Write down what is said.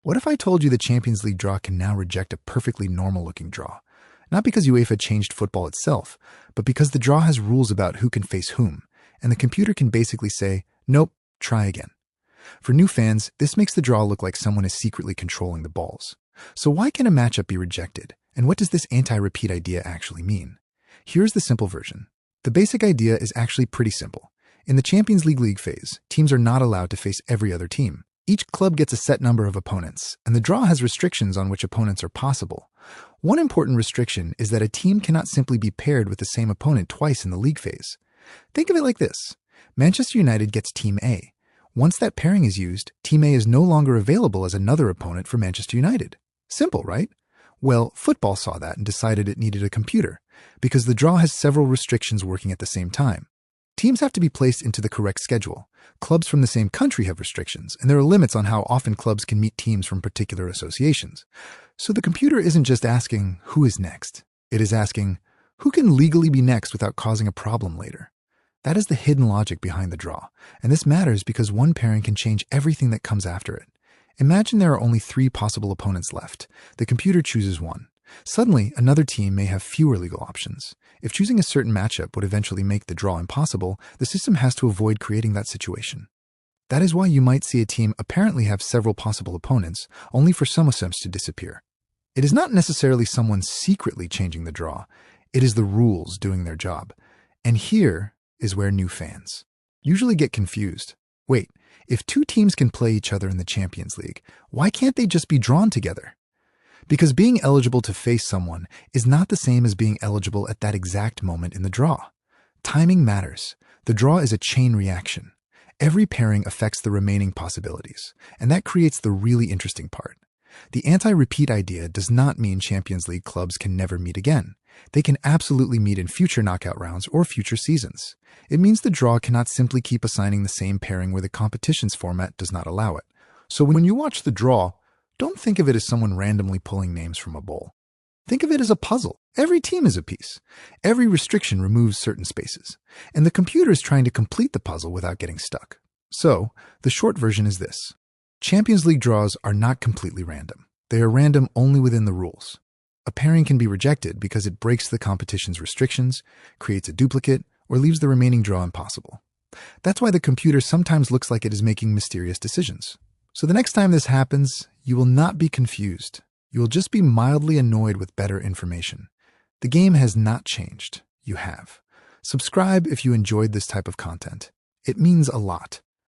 What if I told you the Champions League draw can now reject a perfectly normal-looking draw? Not because UEFA changed football itself, but because the draw has rules about who can face whom, and the computer can basically say, nope, try again. For new fans, this makes the draw look like someone is secretly controlling the balls. So why can a matchup be rejected? And what does this anti-repeat idea actually mean? Here's the simple version. The basic idea is actually pretty simple. In the Champions League phase, teams are not allowed to face every other team. Each club gets a set number of opponents, and the draw has restrictions on which opponents are possible. One important restriction is that a team cannot simply be paired with the same opponent twice in the league phase. Think of it like this. Manchester United gets Team A. Once that pairing is used, Team A is no longer available as another opponent for Manchester United. Simple, right? Well, football saw that and decided it needed a computer, because the draw has several restrictions working at the same time. Teams have to be placed into the correct schedule. Clubs from the same country have restrictions, and there are limits on how often clubs can meet teams from particular associations. So the computer isn't just asking, who is next? It is asking, who can legally be next without causing a problem later? That is the hidden logic behind the draw, and this matters because one pairing can change everything that comes after it. Imagine there are only 3 possible opponents left. The computer chooses one. Suddenly, another team may have fewer legal options. If choosing a certain matchup would eventually make the draw impossible, the system has to avoid creating that situation. That is why you might see a team apparently have several possible opponents, only for some attempts to disappear. It is not necessarily someone secretly changing the draw. It is the rules doing their job. And here is where new fans usually get confused. Wait, if 2 teams can play each other in the Champions League, why can't they just be drawn together? Because being eligible to face someone is not the same as being eligible at that exact moment in the draw. Timing matters. The draw is a chain reaction. Every pairing affects the remaining possibilities, and that creates the really interesting part. The anti-repeat idea does not mean Champions League clubs can never meet again. They can absolutely meet in future knockout rounds or future seasons. It means the draw cannot simply keep assigning the same pairing where the competition's format does not allow it. So when you watch the draw, don't think of it as someone randomly pulling names from a bowl. Think of it as a puzzle. Every team is a piece. Every restriction removes certain spaces, and the computer is trying to complete the puzzle without getting stuck. So, the short version is this. Champions League draws are not completely random. They are random only within the rules. A pairing can be rejected because it breaks the competition's restrictions, creates a duplicate, or leaves the remaining draw impossible. That's why the computer sometimes looks like it is making mysterious decisions. So the next time this happens, you will not be confused. You will just be mildly annoyed with better information. The game has not changed. You have. Subscribe if you enjoyed this type of content. It means a lot.